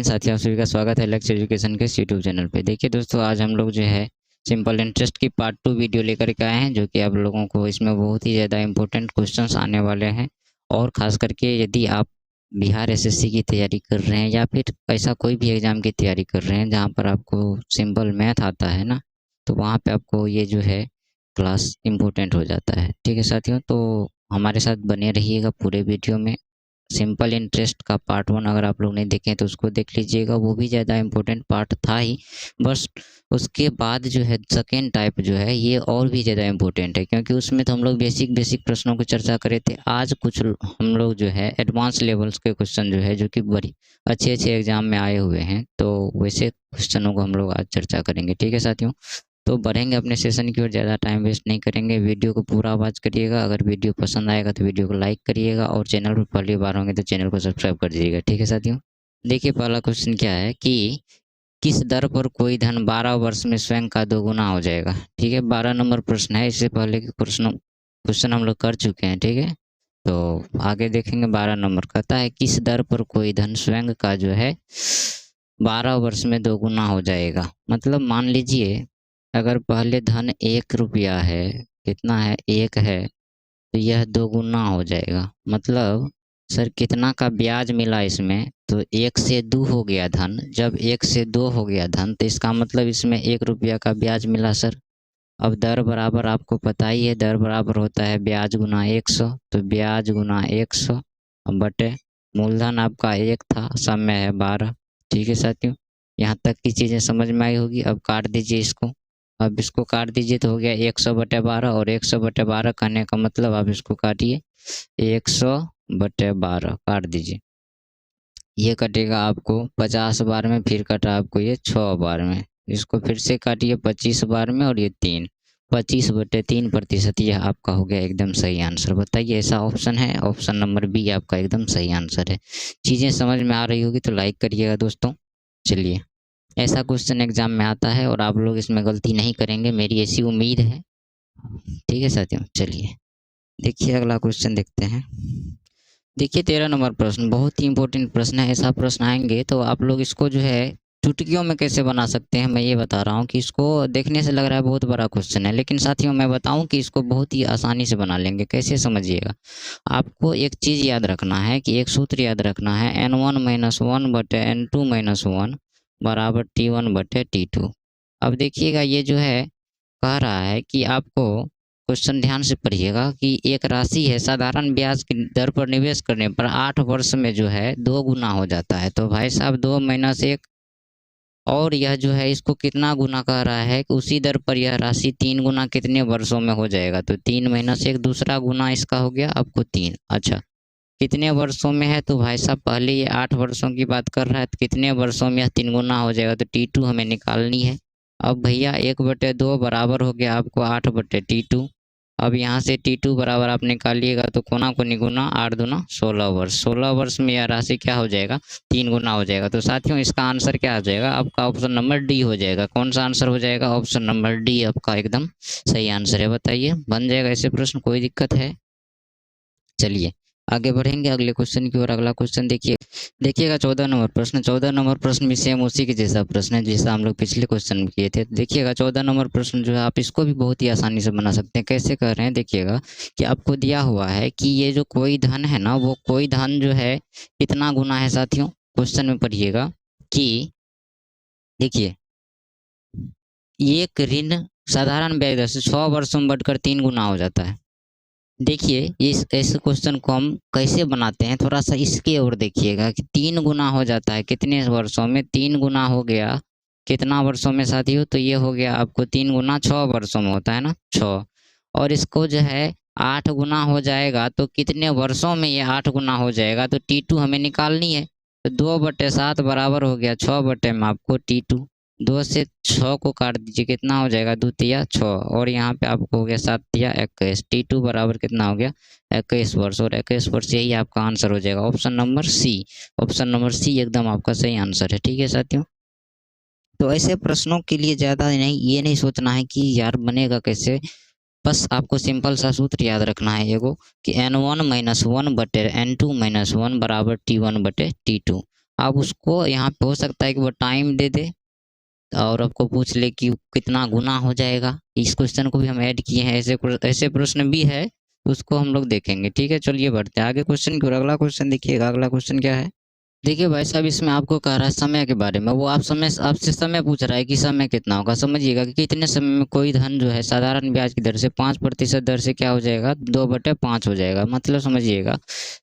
हिंद साथियों, सभी का स्वागत है लक्ष्य एजुकेशन के यूट्यूब चैनल पे। देखिए दोस्तों, आज हम लोग जो है सिंपल इंटरेस्ट की पार्ट 2 वीडियो लेकर के आए हैं, जो कि आप लोगों को इसमें बहुत ही ज़्यादा इम्पोर्टेंट क्वेश्चंस आने वाले हैं। और ख़ास करके यदि आप बिहार एसएससी की तैयारी कर रहे हैं या फिर ऐसा कोई भी एग्ज़ाम की तैयारी कर रहे हैं जहाँ पर आपको सिंपल मैथ आता है ना, तो वहाँ पे आपको ये जो है क्लास इम्पोर्टेंट हो जाता है। ठीक है साथियों, तो हमारे साथ बने रहिएगा पूरे वीडियो में। सिंपल इंटरेस्ट का पार्ट 1 अगर आप लोग नहीं देखे हैं तो उसको देख लीजिएगा, वो भी ज़्यादा इम्पोर्टेंट पार्ट था ही। बस उसके बाद जो है सेकेंड टाइप जो है ये और भी ज़्यादा इम्पोर्टेंट है, क्योंकि उसमें तो हम लोग बेसिक प्रश्नों की चर्चा करे थे। आज कुछ हम लोग जो है एडवांस लेवल्स के क्वेश्चन जो है, जो कि बड़ी अच्छे एग्जाम में आए हुए हैं, तो वैसे क्वेश्चनों को हम लोग आज चर्चा करेंगे। ठीक है साथियों, तो बढ़ेंगे अपने सेशन की ओर, ज़्यादा टाइम वेस्ट नहीं करेंगे। वीडियो को पूरा वॉच करिएगा। अगर वीडियो पसंद आएगा तो वीडियो को लाइक करिएगा, और चैनल पर पहली बार होंगे तो चैनल को सब्सक्राइब कर दीजिएगा। ठीक है साथियों, देखिए पहला क्वेश्चन क्या है कि किस दर पर कोई धन 12 वर्ष में स्वयं का दोगुना हो जाएगा। ठीक है, 12 नंबर प्रश्न है। इससे पहले के क्वेश्चन हम लोग कर चुके हैं। ठीक है, तो आगे देखेंगे। 12 नंबर कहता है किस दर पर कोई धन स्वयं का जो है 12 वर्ष में दोगुना हो जाएगा। मतलब मान लीजिए अगर पहले धन 1 रुपया है, कितना है 1 है, तो यह दोगुना हो जाएगा। मतलब सर कितना का ब्याज मिला इसमें, तो 1 से 2 हो गया धन। जब 1 से 2 हो गया धन तो इसका मतलब इसमें 1 रुपया का ब्याज मिला सर। अब दर बराबर आपको पता ही है, दर बराबर होता है ब्याज गुना 100, तो ब्याज गुना 100 बटे मूलधन आपका 1 था, समय है 12। ठीक है साथियों, यहाँ तक की चीज़ें समझ में आई होगी। अब काट दीजिए इसको। अब इसको काट दीजिए तो हो गया 100/12, और 100/12 कहने का मतलब आप इसको काटिए 100/12 काट दीजिए। ये कटेगा आपको 50 बार में, फिर कटा आपको ये 6 बार में। इसको फिर से काटिए 25 बार में, और ये 3 25/3%। यह आपका हो गया एकदम सही आंसर। बताइए, ऐसा ऑप्शन है? ऑप्शन नंबर बी आपका एकदम सही आंसर है। चीज़ें समझ में आ रही होगी तो लाइक करिएगा दोस्तों। चलिए, ऐसा क्वेश्चन एग्जाम में आता है और आप लोग इसमें गलती नहीं करेंगे, मेरी ऐसी उम्मीद है। ठीक है साथियों, चलिए देखिए अगला क्वेश्चन देखते हैं। देखिए 13 नंबर प्रश्न बहुत ही इंपॉर्टेंट प्रश्न है। ऐसा प्रश्न आएंगे तो आप लोग इसको जो है चुटकियों में कैसे बना सकते हैं, मैं ये बता रहा हूँ। कि इसको देखने से लग रहा है बहुत बड़ा क्वेश्चन है, लेकिन साथियों मैं बताऊं कि इसको बहुत ही आसानी से बना लेंगे। कैसे, समझिएगा। आपको एक चीज़ याद रखना है, कि एक सूत्र याद रखना है, n1-1/n2-1 बराबर T1/T2। अब देखिएगा ये जो है कह रहा है कि आपको, क्वेश्चन ध्यान से पढ़िएगा, कि एक राशि है साधारण ब्याज की दर पर निवेश करने पर 8 वर्ष में जो है 2 गुना हो जाता है। तो भाई साहब 2-1, और यह जो है इसको कितना गुना कह रहा है कि उसी दर पर यह राशि 3 गुना कितने वर्षों में हो जाएगा। तो 3-1 दूसरा गुना इसका हो गया आपको 3। अच्छा, कितने वर्षों में है, तो भाई साहब पहले ये 8 वर्षों की बात कर रहा है, तो कितने वर्षों में यह 3 गुना हो जाएगा। तो T2 हमें निकालनी है। अब भैया 1/2 बराबर हो गया आपको 8/T2। अब यहाँ से T2 बराबर आप निकालिएगा तो कोना को निगुना 8 दूना 16 वर्ष। 16 वर्ष में यह राशि क्या हो जाएगा, 3 गुना हो जाएगा। तो साथियों इसका आंसर क्या आ जाएगा आपका, ऑप्शन नंबर डी हो जाएगा। कौन सा आंसर हो जाएगा, ऑप्शन नंबर डी आपका एकदम सही आंसर है। बताइए, बन जाएगा ऐसे प्रश्न, कोई दिक्कत है? चलिए आगे बढ़ेंगे अगले क्वेश्चन की ओर। अगला क्वेश्चन देखिएगा 14 नंबर प्रश्न। 14 नंबर प्रश्न भी सेम उसी के जैसा प्रश्न है जैसा हम लोग पिछले क्वेश्चन में किए थे। देखिएगा 14 नंबर प्रश्न जो है आप इसको भी बहुत ही आसानी से बना सकते हैं। कैसे कर रहे हैं, देखिएगा कि आपको दिया हुआ है कि ये जो कोई धन है ना, वो कोई धन जो है कितना गुना है। साथियों क्वेश्चन में पढ़िएगा कि देखिए एक ऋण साधारण ब्याज दर से 6 वर्षों में बढ़कर 3 गुना हो जाता है। देखिए इस ऐसे क्वेश्चन को हम कैसे बनाते हैं, थोड़ा सा इसके ओर देखिएगा कि 3 गुना हो जाता है कितने वर्षों में। 3 गुना हो गया कितना वर्षों में साथियों, तो ये हो गया आपको 3 गुना 6 वर्षों में होता है ना, 6। और इसको जो है 8 गुना हो जाएगा तो कितने वर्षों में ये 8 गुना हो जाएगा। तो T2 हमें निकालनी है। तो 2/7 बराबर हो गया 6 में आपको T2। 2 से 6 को काट दीजिए, कितना हो जाएगा, 2 तिया 6, और यहाँ पे आपको हो गया 7 तिया 21। T2 बराबर कितना हो गया, 21 वर्ष, और 21 वर्ष यही आपका आंसर हो जाएगा। Option number C, option number C एकदम आपका सही आंसर है। ठीक है साथियों, तो ऐसे प्रश्नों के लिए ज़्यादा नहीं, ये नहीं सोचना है कि यार बनेगा कैसे। बस आपको सिंपल सा सूत्र याद रखना है एगो, कि n1-1/n2-1 बराबर T1/T2। आप उसको यहाँ पे हो सकता है कि वो टाइम दे दे और आपको पूछ ले कि कितना गुना हो जाएगा। इस क्वेश्चन को भी हम ऐड किए हैं, ऐसे ऐसे प्रश्न भी है, उसको हम लोग देखेंगे। ठीक है, चलिए बढ़ते हैं आगे क्वेश्चन की ओर। अगला क्वेश्चन देखिएगा, अगला क्वेश्चन क्या है। देखिए भाई साहब, इसमें आपको कह रहा है समय के बारे में। वो आप समय आपसे समय पूछ रहा है कि समय कितना होगा। समझिएगा कि कितने समय में कोई धन जो है साधारण ब्याज की दर से 5% दर से क्या हो जाएगा, 2/5 हो जाएगा। मतलब समझिएगा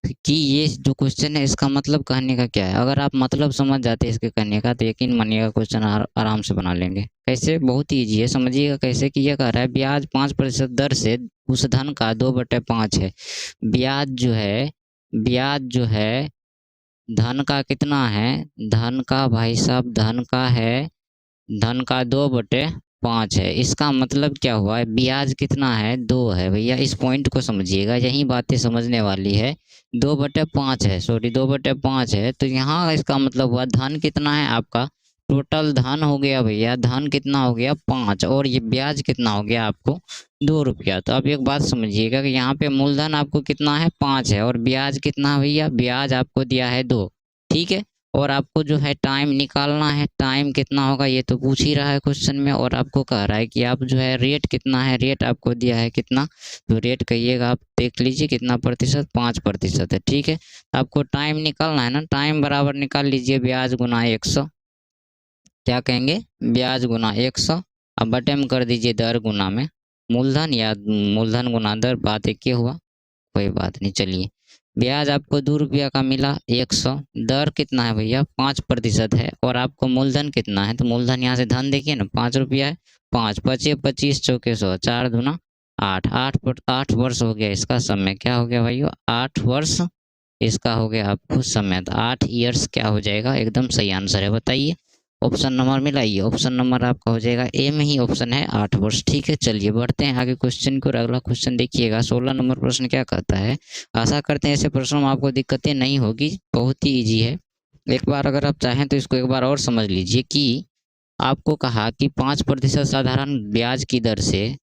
कि ये जो क्वेश्चन है इसका मतलब कहने का क्या है। अगर आप मतलब समझ जाते हैं इसके कहने का तो यकीन मानिएगा क्वेश्चन आराम से बना लेंगे। कैसे, बहुत ही ईजी है, समझिएगा कैसे। कि ये कह रहा है ब्याज 5% दर से उस धन का 2/5 है। ब्याज जो है धन का कितना है, धन का भाई साहब धन का है, धन का 2/5 है। इसका मतलब क्या हुआ है, ब्याज कितना है, 2 है भैया। इस पॉइंट को समझिएगा, यही बातें समझने वाली है। 2/5 है, सॉरी 2/5 है, तो यहाँ इसका मतलब हुआ धन कितना है आपका, टोटल धन हो गया भैया, धन कितना हो गया 5, और ये ब्याज कितना हो गया आपको 2 रुपया। तो आप एक बात समझिएगा कि यहाँ पे मूलधन आपको कितना है 5 है, और ब्याज कितना है भैया, ब्याज आपको दिया है 2। ठीक है, और आपको जो है टाइम निकालना है, टाइम कितना होगा ये तो पूछ ही रहा है क्वेश्चन में। और आपको कह रहा है कि आप जो है रेट कितना है, रेट आपको दिया है कितना, तो रेट कहिएगा, आप देख लीजिए कितना प्रतिशत, 5% है। ठीक है, आपको टाइम निकालना है ना, टाइम बराबर निकाल लीजिए ब्याज गुना 100। क्या कहेंगे, ब्याज गुना 100। अब बटे में कर दीजिए दर गुना में मूलधन, या मूलधन गुना दर, बात एक ही हुआ, कोई बात नहीं। चलिए, ब्याज आपको 2 रुपया का मिला 100, दर कितना है भैया 5% है, और आपको मूलधन कितना है, तो मूलधन यहाँ से धन देखिए ना 5 रुपया है। 5 पचे 25 चौके 100, 4 दूना 8, 8 वर्ष हो गया इसका समय। क्या हो गया भाइयों, 8 वर्ष इसका हो गया आपको समय। तो 8 ईयर्स क्या हो जाएगा, एकदम सही आंसर है। बताइए, ऑप्शन नंबर मिलाइए, ऑप्शन नंबर आपका हो जाएगा ए में ही ऑप्शन है 8 वर्ष। ठीक है, चलिए बढ़ते हैं आगे क्वेश्चन को। अगला क्वेश्चन देखिएगा, 16 नंबर प्रश्न क्या कहता है। आशा करते हैं ऐसे प्रश्नों में आपको दिक्कतें नहीं होगी, बहुत ही ईजी है। एक बार अगर आप चाहें तो इसको एक बार और समझ लीजिए कि आपको कहा कि 5% साधारण ब्याज की दर से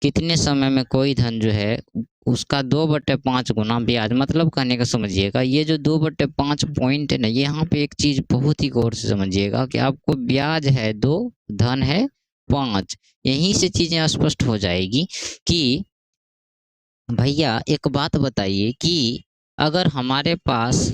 कितने समय में कोई धन जो है उसका 2/5 गुना ब्याज। मतलब कहने का समझिएगा, ये जो 2/5 पॉइंट है ना, यहाँ पे एक चीज बहुत ही गौर से समझिएगा कि आपको ब्याज है 2, धन है 5। यहीं से चीजें स्पष्ट हो जाएगी कि भैया एक बात बताइए कि अगर हमारे पास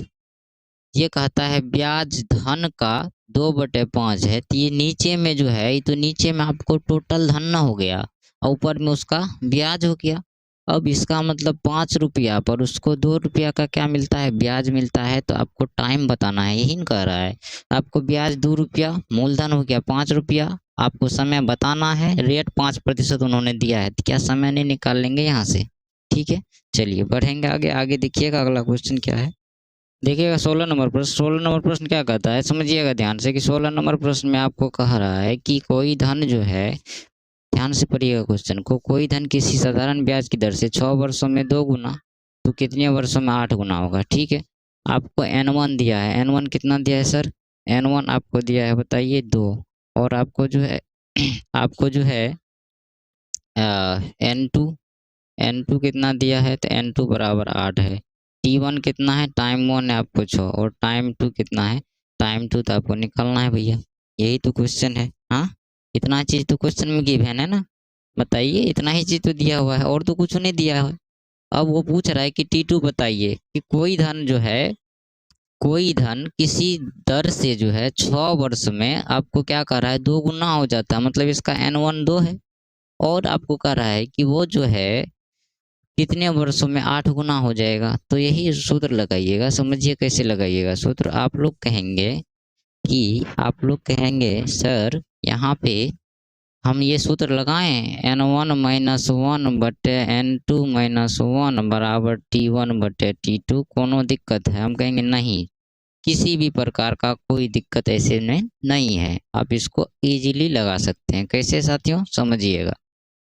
ये कहता है ब्याज धन का 2/5 है, तो ये नीचे में जो है, ये तो नीचे में आपको टोटल धन ना हो गया, और ऊपर में उसका ब्याज हो गया। अब इसका मतलब 5 रुपया पर उसको 2 रुपया का क्या मिलता है, ब्याज मिलता है। तो आपको टाइम बताना है, यही न कह रहा है। आपको ब्याज 2 रुपया, मूलधन हो गया 5 रुपया, आपको समय बताना है, रेट 5% उन्होंने दिया है, तो क्या समय नहीं निकाल लेंगे यहाँ से। ठीक है, चलिए बढ़ेंगे आगे। आगे देखिएगा अगला क्वेश्चन क्या है। देखिएगा 16 नंबर प्रश्न। 16 नंबर प्रश्न क्या कहता है, समझिएगा ध्यान से कि 16 नंबर प्रश्न में आपको कह रहा है कि कोई धन जो है, ध्यान से पढ़िएगा क्वेश्चन को, कोई धन किसी साधारण ब्याज की दर से 6 वर्षों में 2 गुना, तो कितने वर्षों में 8 गुना होगा। ठीक है, आपको N1 दिया है, N1 कितना दिया है सर, N1 आपको दिया है बताइए 2, और आपको जो है आपको जो है N2, N2 कितना दिया है, तो N2 बराबर 8 है। T1 कितना है, टाइम 1 है आपको 6, और टाइम 2 कितना है, टाइम 2 तो आपको निकालना है भैया। यही तो क्वेश्चन है। हाँ, इतना चीज़ तो क्वेश्चन में गिवन है ना, बताइए, इतना ही चीज़ तो दिया हुआ है, और तो कुछ नहीं दिया है। अब वो पूछ रहा है कि T2 बताइए कि कोई धन जो है, कोई धन किसी दर से जो है 6 वर्ष में आपको क्या कर रहा है, 2 गुना हो जाता है। मतलब इसका N1 2 है, और आपको कह रहा है कि वो जो है कितने वर्षों में 8 गुना हो जाएगा। तो यही सूत्र लगाइएगा, समझिए कैसे लगाइएगा सूत्र। आप लोग कहेंगे सर यहाँ पे हम ये सूत्र लगाएं, N1-1/N2-1 बराबर T1/T2, कोनो दिक्कत है, हम कहेंगे नहीं, किसी भी प्रकार का कोई दिक्कत ऐसे में नहीं है। आप इसको इजीली लगा सकते हैं। कैसे साथियों, समझिएगा।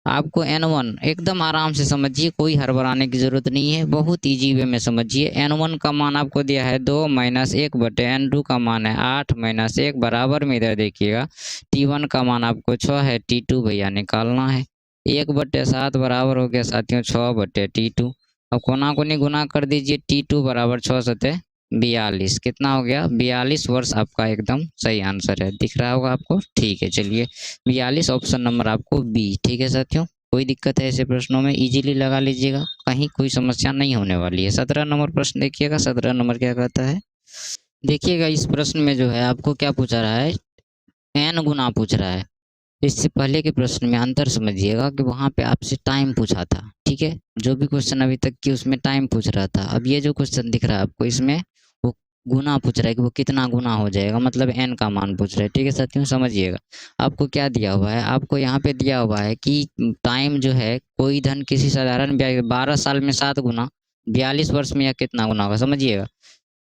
आपको N1 एकदम आराम से समझिए, कोई हड़बड़ाने की ज़रूरत नहीं है, बहुत ईजी वे में समझिए। N1 का मान आपको दिया है 2 - 1/N2 का मान है 8 - 1 बराबर में, इधर देखिएगा T1 का मान आपको 6 है, T2 भैया निकालना है। 1/7 बराबर हो गया साथियों 6/T2। अब कोना कोनी गुना कर दीजिए, T2 बराबर 6 × 7 42। कितना हो गया? 42 वर्ष आपका एकदम सही आंसर है। दिख रहा होगा आपको? ठीक है, चलिए 42 ऑप्शन नंबर आपको बी। ठीक है साथियों, कोई दिक्कत है ऐसे प्रश्नों में इजीली लगा लीजिएगा, कहीं कोई समस्या नहीं होने वाली है। 17 नंबर प्रश्न देखिएगा। 17 नंबर क्या कहता है? देखिएगा इस प्रश्न में जो है आपको क्या पूछा रहा है, n गुना पूछ रहा है। इससे पहले के प्रश्न में अंतर समझिएगा कि वहाँ पे आपसे टाइम पूछा था। ठीक है, जो भी क्वेश्चन अभी तक की उसमें टाइम पूछ रहा था। अब ये जो क्वेश्चन दिख रहा है आपको, इसमें वो गुना पूछ रहा है कि वो कितना गुना हो जाएगा, मतलब n का मान पूछ रहा है। ठीक है साथियों, समझिएगा। आपको क्या दिया हुआ है, आपको यहाँ पे दिया हुआ है कि टाइम जो है कोई धन किसी साधारण 12 साल में 7 गुना, 42 वर्ष में या कितना गुना होगा, समझिएगा।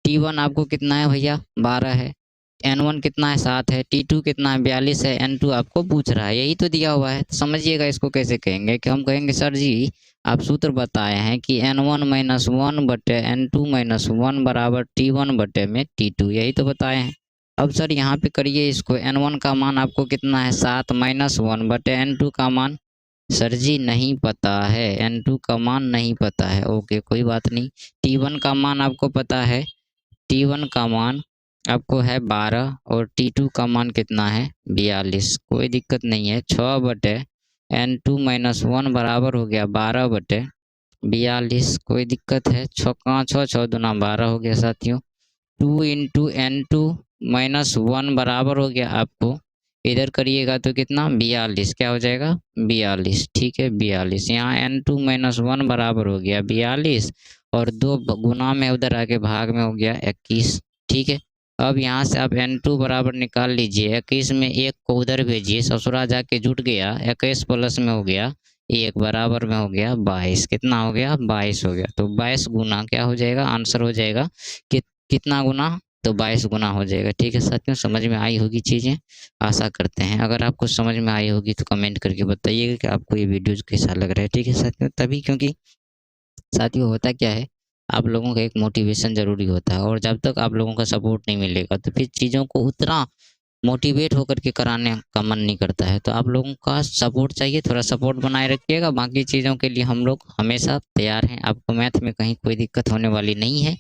T1 आपको कितना है भैया? 12 है। N1 कितना है? 7 है। T2 कितना है? 42 है। N2 आपको पूछ रहा है, यही तो दिया हुआ है। समझिएगा इसको कैसे कहेंगे कि हम कहेंगे सर जी आप सूत्र बताए हैं कि N1 माइनस 1 बटे N2 माइनस 1 बराबर T1 बटे में T2, यही तो बताए हैं। अब सर यहाँ पे करिए इसको, N1 का मान आपको कितना है? 7 माइनस 1 बटे N2 का मान सर जी नहीं पता है, N2 का मान नहीं पता है। ओके, कोई बात नहीं। T1 का मान आपको पता है, T1 का मान आपको है 12 और T2 का मान कितना है? 42। कोई दिक्कत नहीं है। 6 बटे N2 माइनस 1 बराबर हो गया 12 बटे 42। कोई दिक्कत है? 6 6 6 दूना 12 हो गया साथियों। 2 इंटू N2 माइनस 1 बराबर हो गया आपको, इधर करिएगा तो कितना? 42। क्या हो जाएगा? 42। ठीक है, 42। यहाँ N2 माइनस 1 बराबर हो गया 42 और 2 गुना में उधर आके भाग में हो गया 21। ठीक है, अब यहाँ से आप N2 बराबर निकाल लीजिए। 21 में 1 को उधर भेजिए, ससुरा जाके जुट गया। 21 प्लस में हो गया 1 बराबर में हो गया 22। कितना हो गया? 22 हो गया। तो 22 गुना क्या हो जाएगा? आंसर हो जाएगा कि कितना गुना? तो 22 गुना हो जाएगा। ठीक है साथियों, समझ में आई होगी चीज़ें, आशा करते हैं। अगर आपको समझ में आई होगी तो कमेंट करके बताइएगा कि आपको ये वीडियोज़ कैसा लग रहा है। ठीक है साथियों, तभी क्योंकि साथियों होता क्या है, आप लोगों का एक मोटिवेशन ज़रूरी होता है और जब तक आप लोगों का सपोर्ट नहीं मिलेगा तो फिर चीज़ों को उतना मोटिवेट होकर के कराने का मन नहीं करता है। तो आप लोगों का सपोर्ट चाहिए, थोड़ा सपोर्ट बनाए रखिएगा। बाकी चीज़ों के लिए हम लोग हमेशा तैयार हैं। आपको मैथ में कहीं कोई दिक्कत होने वाली नहीं है।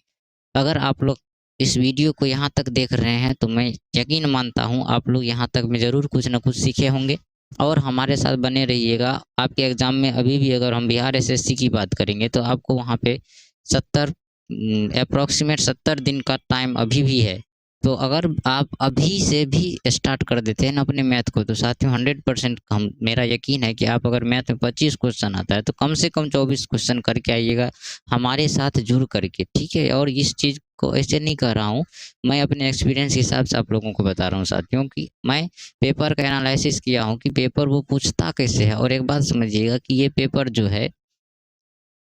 अगर आप लोग इस वीडियो को यहाँ तक देख रहे हैं तो मैं यकीन मानता हूँ आप लोग यहाँ तक में ज़रूर कुछ ना कुछ सीखे होंगे और हमारे साथ बने रहिएगा। आपके एग्ज़ाम में अभी भी अगर हम बिहार एसएससी की बात करेंगे तो आपको वहाँ पे 70 अप्रॉक्सीमेट 70 दिन का टाइम अभी भी है। तो अगर आप अभी से भी स्टार्ट कर देते हैं ना अपने मैथ को तो साथियों 100% हम मेरा यकीन है कि आप अगर मैथ में 25 क्वेश्चन आता है तो कम से कम 24 क्वेश्चन करके आइएगा हमारे साथ जुड़ करके। ठीक है, और इस चीज़ को ऐसे नहीं कह रहा हूँ, मैं अपने एक्सपीरियंस के हिसाब से आप लोगों को बता रहा हूँ साथियों कि मैं पेपर का एनालिसिस किया हूँ कि पेपर वो पूछता कैसे है। और एक बात समझिएगा कि ये पेपर जो है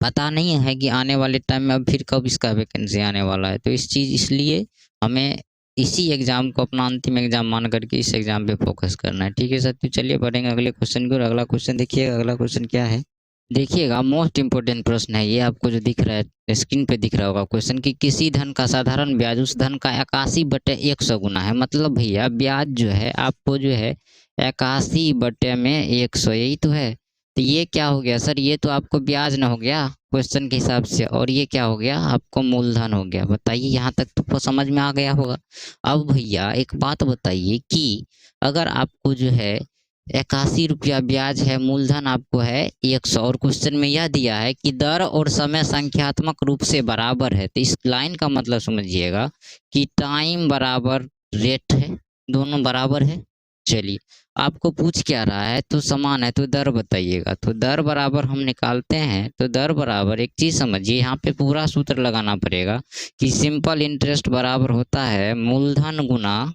पता नहीं है कि आने वाले टाइम में अब फिर कब इसका वैकेंसी आने वाला है। तो इस चीज़ इसलिए हमें इसी एग्ज़ाम को अपना अंतिम एग्ज़ाम मान करके इस एग्ज़ाम पे फोकस करना है। ठीक है साथियों, चलिए बढ़ेंगे अगले क्वेश्चन की ओर। अगला क्वेश्चन देखिएगा, अगला क्वेश्चन क्या है? देखिएगा मोस्ट इम्पोर्टेंट प्रश्न है ये, आपको जो दिख रहा है स्क्रीन पे दिख रहा होगा क्वेश्चन कि किसी धन का साधारण ब्याज उस धन का 81/100 गुना है। मतलब भैया ब्याज जो है आपको जो है 81/100, यही तो है। तो ये क्या हो गया सर? ये तो आपको ब्याज ना हो गया क्वेश्चन के हिसाब से, और ये क्या हो गया? आपको मूलधन हो गया। बताइए, यहाँ तक तो समझ में आ गया होगा। अब भैया एक बात बताइए कि अगर आपको जो है 81 रुपया ब्याज है, मूलधन आपको है 100 और क्वेश्चन में यह दिया है कि दर और समय संख्यात्मक रूप से बराबर है। तो इस लाइन का मतलब समझिएगा कि टाइम बराबर रेट है, दोनों बराबर है। चलिए, आपको पूछ क्या रहा है? तो समान है तो दर बताइएगा। तो दर बराबर हम निकालते हैं तो दर बराबर एक चीज़ समझिए, यहाँ पे पूरा सूत्र लगाना पड़ेगा कि सिंपल इंटरेस्ट बराबर होता है मूलधन गुना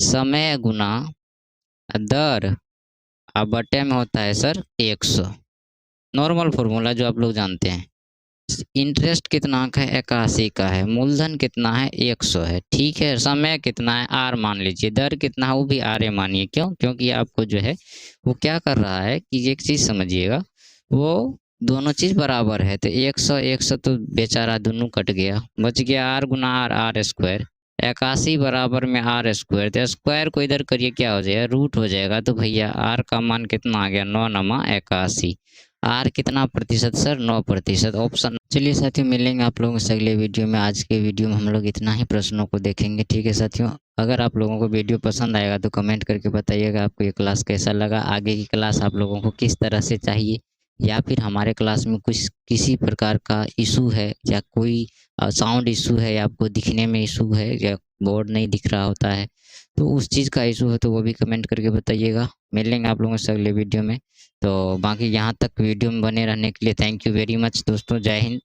समय गुना दर, अब बटे में होता है सर 100। नॉर्मल फार्मूला जो आप लोग जानते हैं। इंटरेस्ट कितना का है? 81 का है। मूलधन कितना है? 100 है। ठीक है, समय कितना है? आर मान लीजिए। दर कितना है? वो भी आर मानिए। क्यों? क्योंकि आपको जो है वो क्या कर रहा है कि एक चीज़ समझिएगा, वो दोनों चीज़ बराबर है। तो 100 100 तो बेचारा दोनों कट गया, बच गया आर गुना आर, आर स्क्वायर। 81 बराबर में आर स्क्वायर, तो स्क्वायर को इधर करिए क्या हो जाएगा? रूट हो जाएगा। तो भैया आर का मान कितना आ गया? 9 नमा 81। आर कितना प्रतिशत सर? 9% ऑप्शन। चलिए साथियों, मिलेंगे आप लोगों से अगले वीडियो में। आज के वीडियो में हम लोग इतना ही प्रश्नों को देखेंगे, ठीक है साथियों। अगर आप लोगों को वीडियो पसंद आएगा तो कमेंट करके बताइएगा आपको ये क्लास कैसा लगा, आगे की क्लास आप लोगों को किस तरह से चाहिए, या फिर हमारे क्लास में कुछ किसी प्रकार का इशू है या कोई साउंड इशू है या आपको दिखने में इशू है या बोर्ड नहीं दिख रहा होता है, तो उस चीज़ का इशू है तो वो भी कमेंट करके बताइएगा। मिलेंगे आप लोगों से अगले वीडियो में। तो बाकी यहाँ तक वीडियो में बने रहने के लिए थैंक यू वेरी मच दोस्तों। जय हिंद।